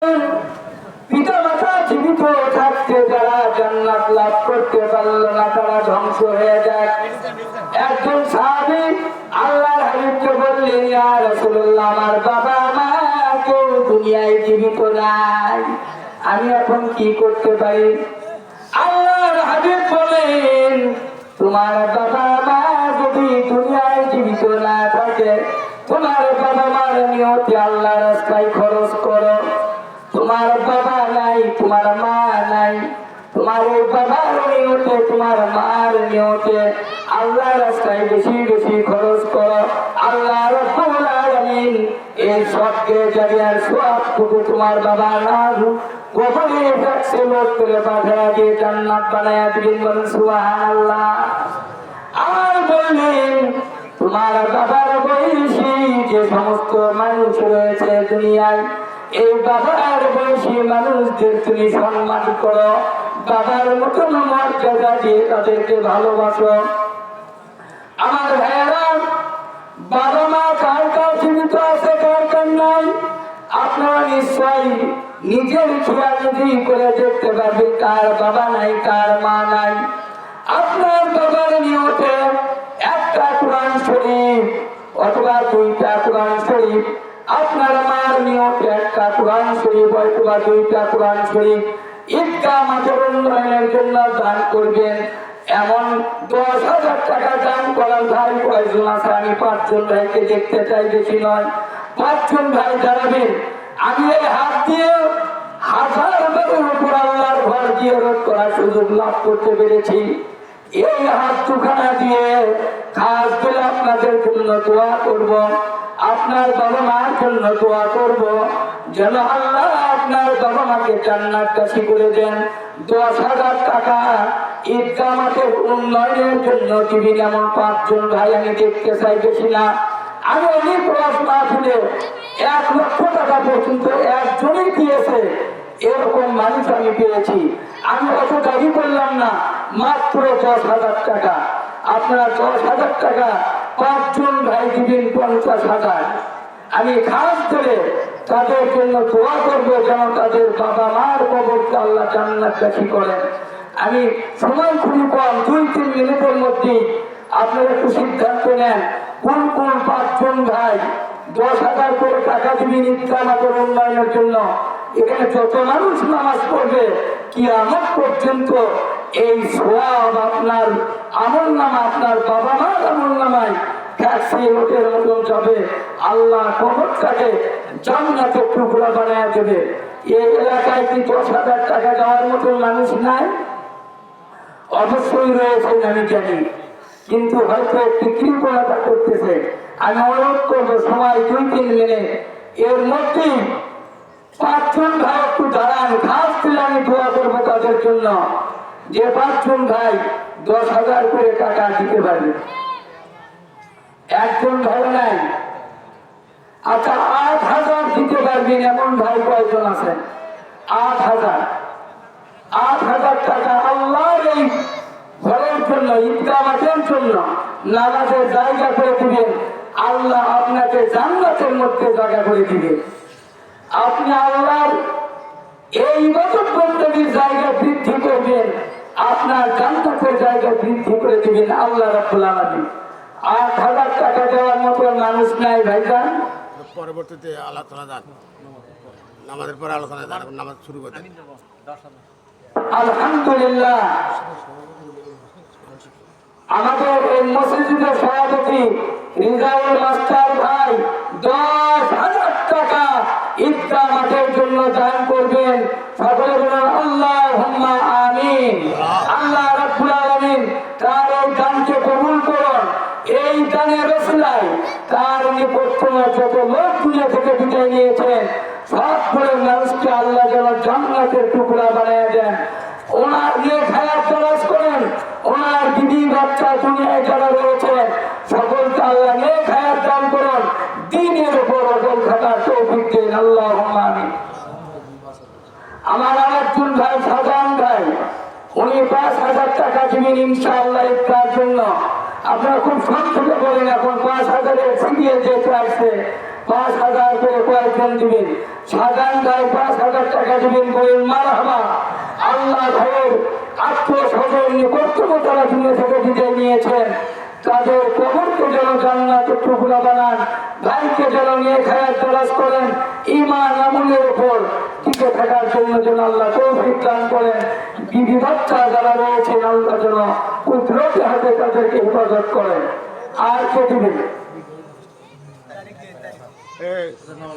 পিতা মাতা জীবিত থাকতে যারা জান্নাত লাভ করতে পারল না তারা ধ্বংস হয়ে যায়। একজন সাহাবী আল্লাহর হাবিবকে বললেন, ইয়া রাসূলুল্লাহ, আমার বাবা মা কেউ দুনিয়ায় জীবিত নাই, আমি এখন কি করতে পারি? আল্লাহর হাবিব বলেন, তোমার বাবা মা যদি দুনিয়ায় জীবিত না থাকে, তোমার বাবা মার নিয়তে আল্লাহর রাস্তায় খরচ করো। তোমার বাবা নাই, তোমার মা নাই, তোমার ওই বাবার নিয়তে তোমার মার নিয়তে আল্লাহর রাস্তায় বেশি বেশি খরচ করো। আল্লাহ রাব্বুল আলামিন এই সবকে জারিয়ার সওয়াবটুকু তোমার বাবা না কবরে রাখছে, লোক করে পাঠায়া দিয়ে জান্নাত বানায়া দিবেন। বলেন সুবহানাল্লাহ। আর বললেন, তোমার বাবার বয়সী যে সমস্ত মানুষ রয়েছে দুনিয়ায়, এই বাবার বয়সী মানুষদের তুমি সম্মান করো, বাবার মতন মর্যাদা দিয়ে তাদেরকে ভালোবাসো। আমার ভাইয়েরা, বাবা মা কার কার জীবিত আছে, কার কার নাই, আপনারা নিশ্চয়ই নিজের খেয়াল নিজেই করে দেখতে পারবেন কার বাবা নাই, কার মা নাই। আপনার বাবার নিয়তে একটা কোরআন শরীফ অথবা দুইটা কোরআন শরীফ, আপনার মার নিয়তে একটা কোরআন শরীফ অথবা দুইটা কোরআন শরীফ ঈদগাহ মাঠের উন্নয়নের জন্য দান করবেন। এমন 10,000 টাকা দান করার ভাই কয়জন আছে? আমি 5 জন ভাইকে দেখতে চাই, বেশি নয়। 5 জন ভাই দাঁড়াবেন। আমি এই হাত দিয়ে 1000 বারের উপর আল্লাহর ঘর জিয়ারত করার সুযোগ লাভ করতে পেরেছি। এই হাত দুখানা দিয়ে খাস করে আপনাদের জন্য দোয়া করব, আপনার বাবা মার জন্য দোয়া করব, যেন আল্লাহ আপনার বাবা মাকে জান্নাতবাসী করে দেন। 10,000 টাকা ঈদগাহ মাঠের উন্নয়নের জন্য দিবেন এমন 5 জন ভাই আমি দেখতে চাই, বেশি না। আমি অনেক পড়াশোনা ছিল 1 লক্ষ টাকা পর্যন্ত একজনই দিয়েছে, এরকম মানুষ আমি পেয়েছি। আমি অত দাবি করলাম না, মাত্র 10,000 টাকা। আপনারা 10,000 টাকা 5 জন ভাই দিবেন 50,000। আমি খাস করে তাদের জন্য দোয়া করবো, যেন তাদের বাবা মার কবরকে আল্লাহ জান্নাতবাসী করেন। আমি সময় খুবই কম, 2-3 মিনিটের মধ্যেই আপনারা একটু সিদ্ধান্ত নেন কোন কোন 5 জন ভাই 10,000 করে টাকা দিবেন ঈদগাহ মাঠের উন্নয়নের জন্য। এখানে যত মানুষ নামাজ পড়বে কিয়ামত পর্যন্ত এই সওয়াব আপনার আমলনামা, আপনার বাবা মার আমলনামায় ট্যাক্সি লোকের মতন যাবে। আল্লাহ কবরটাকে জান্নাতের টুকরা বানায় দেবে। এই এলাকায় কি 10,000 টাকা দেওয়ার মতন মানুষ নাই? অবশ্যই রয়েছেন, আমি জানি, কিন্তু হয়তো একটু কৃপণতা করতেছে। আমি অনুরোধ করবো সবাই 2-3 মিনিট এর মধ্যেই 5 জন ভাই একটু দাঁড়ান, খাস করে আমি দোয়া করবো তাদের জন্য যে 5 জন ভাই 10,000 করে টাকা দিতে পারবে। একজন ভাই নাই? আচ্ছা, 8,000 দিতে পারবেন এমন ভাই কয়জন আছেন? 8,000 টাকা আল্লাহর এই ঘরের জন্য, ঈদগাহ মাঠের জন্য নামাজের জায়গা করে দিবেন। আল্লাহ আপনাকে জান্নাতের মধ্যে জায়গা করে দিবেন। আপনি আল্লাহর এই ইবাদত বন্দেগীর জায়গা বৃদ্ধি করবেন, আপনার জান্নাতের জায়গা বৃদ্ধি করে দিবেন আল্লাহ রাব্বুল আলামিন। 8,000 টাকা দেওয়ার মতো মানুষ নাই ভাইজান। পরবর্তীতে আলোচনা যান, নামাজের পরে আলোচনা যান, নামাজ শুরু করতে। আলহামদুলিল্লাহ, আমাদের এই মসজিদের সভাপতি রিজাউল মাস্টার ভাই 10,000 টাকা ঈদগাহ মাঠের জন্য দান করবেন। সকলে বলুন আল্লাহুম্মা আমিন। আল্লাহ রাব্বুল আলামিন তার এই দানকে কবুল করুন। এই দানের ওসিলায় তার নিকটতম যত লোক দুনিয়া থেকে বিদায় নিয়েছেন সবগুলো মানুষকে আল্লাহ যেন জান্নাতের টুকরা বানিয়ে দেন। ওনার নেক হায়াত দরাজ করেন। ওনার বিবি বাচ্চা দুনিয়ায় যারা রয়েছে সকলকে আল্লাহ নেক হায়াত দান করুন, দ্বীনের উপর অটল থাকার তৌফিক দেন। আল্লাহুম্মা আমিন। আমার আরেকজন ভাই সাজান ভাই, উনি 5,000 টাকা দিবেন ইনশাআল্লাহ ঈদগাহের জন্য। আপনারা খুব সংক্ষেপে বলেন, এখন 5,000 এর সিরিয়াল যেতে আসছে 5,000 করে কয়েকজন দিবেন, সাজান গায়ে 5,000 টাকা দিবেন, বলেন মারহাবা। আল্লাহ ভাইয়ের আত্মীয় স্বজন নিকটতম তারা দুনিয়া থেকে বিদায় নিয়েছেন, তাদের কবরকে যেন জান্নাতের টুকরা বানান, ভাইকে যেন নিয়ে খায়াত তালাশ করেন, ঈমান আমলের উপর টিকে থাকার জন্য যেন আল্লাহ তৌফিক দান করেন। বিবি বাচ্চা যারা রয়েছেন আল্লাহ যেন কুদরতি হাতে তাদেরকে হেফাজত করেন। আর কে দিবেন?